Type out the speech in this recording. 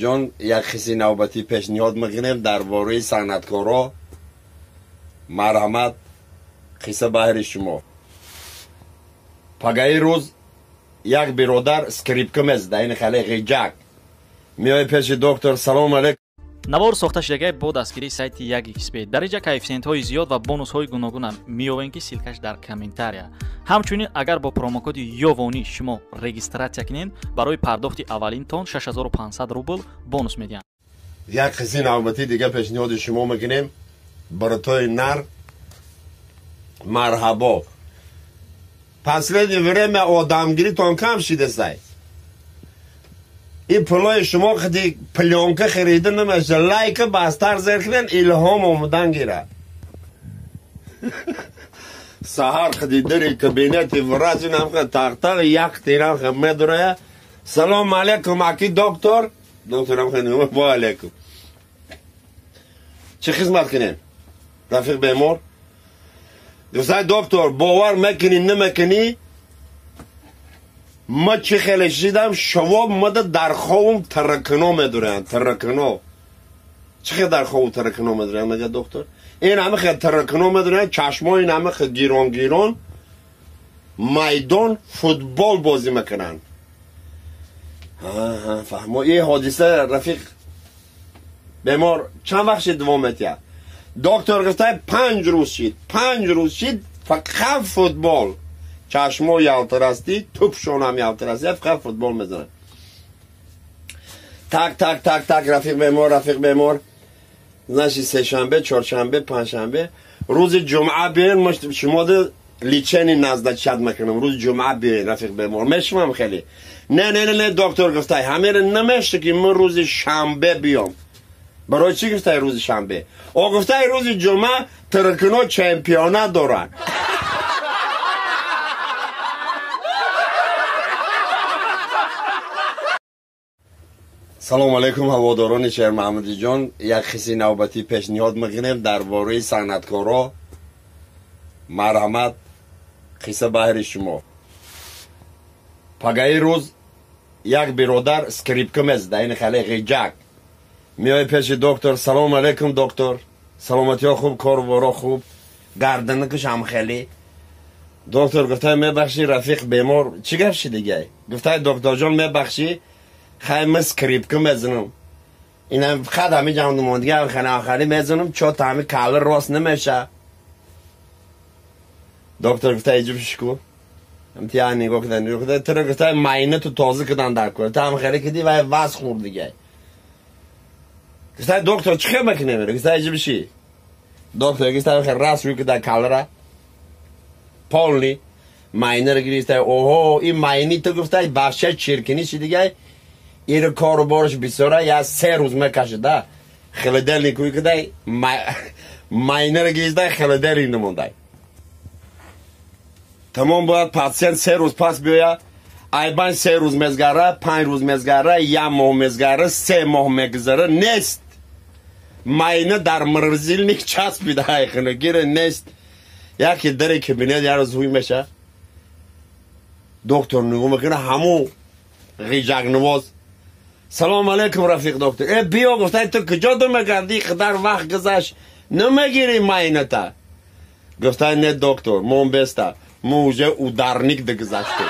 جان یک خیسی نوبتی پیشنهاد میکنیم درباره صنعتکارا مرحمت خیسه بهر شما. پگاهی روز یک برادر скрипка میزد این خاله غیجک میای پیش دکتر سلام علیکم. навор сохта шудагии бо дастгирии сайти 1xbet дар инҷа коэффициентҳои зиёд ва бонусҳои гуногунам меёбем ки силкаш дар комментария. ҳамчунин агар бо промокоди ёвонӣ шумо регистратсия кунед барои пардохти аввалин тон 6500 рубл бонус медиҳанд. یک خیسی نوبتی دیگه پیشنهاد شما میکنیم براتای نر مرحبا. последнее время آدمگیری تان کم شده سای. این پلای شما خیلی پلانکه خریده نمیشه لایک باستر زیر کنن الهام آمدن گیره. سهار خیلی داری کابینت وراجی نمیخواد تاق یک تیران خمه دوره سلام علیکم اکی دکتر هم خیلی با علیکم چه خدمت کنین رفیق بیمار دوستای دکتر باور میکنی نمیکنی ما چه خیلی شدم شواب مده در خوام ترکنو میدورن ترکنو چه خیلی در خوام ترکنو میدورن مگه دکتر این همه خیلی ترکنو میدورن چشما این همه خیلی گیرون گیرون میدان فوتبال بازی میکنن. فهمو یه حادثه رفیق بیمار چند وقت شد دوام میتیا دکتر گفته 5 روز شد فقط فوتبال چشمو یالترستی توپشون هم یالترستی فقط فوتبال میزنن. تک رفیق بیمار نشی سه شنبه چهارشنبه پنجشنبه روز جمعه بیاین شما ده لیچنی نزدک شد میکنم روز جمعه بیاین رفیق بیمار میشمم خیلی نه دکتر گفته همه نمیشه که من روز شنبه بیام. برای چی گفته روز شنبه؟ گفته روز جمعه ترکنو چمپیونه دارن. سلام علیکم هواداران شهر محمدی جان. یک خیسی نوبتی پیشنهاد میکنیم درباره صنعتکارا مرحمت خیسه بهر شما. پگاهی روز یک برادر скрипка میزد این خاله غیجک میای پیش دکتر سلام علیکم دکتر سلامتی ها خوب کار وارا خوب گردنه کش هم خیلی دکتر گفته میبخشی رفیق بیمار چی گفت دیگه گفته دکتر جان میبخشی خیلی سکریپکه میزنم اینم خد همه جمع نماندگی هم خیلی آخری میزنم چون تا همه کاله راست نمیشه. دکتر گفته ایجب شکو امتیان نگاه کردن تر گفته ماینه تو تازه کردن در کنه تا هم خیلی کدی و وز خورد دیگه گفته دکتر چه خیلی مکنه میره گفته ایجب شی دکتر گفته خیلی راست روی کده کاله را پولنی ماینه رو گریسته اوهو این ماینی تو گفته بخشه چرکنی چی دیگه این کارو بارش بسیاره یا 3 روز میکشده خیلی دل نیکوی کده ماینه رو گریسته خیلی دل این نمونده تمام باید پاسین 3 روز پاس بیاید ایبان 3 روز مزگره 5 روز مزگره 1 ماه مزگره 3 ماه مگذره نیست ماینه در مرزیل نیک چسبیده ایخنه گیره نیست یکی داره که بینید یه روز هوی میشه دکتر نگو میکنه همو غیجک نواز سلام علیکم رفیق دکتر بیا گفته تو کجا دو مگردی قدر وقت گذشت نمیگیری ماینه تا گفته نه دکتر من بسته موجه او درنیک ده گذشته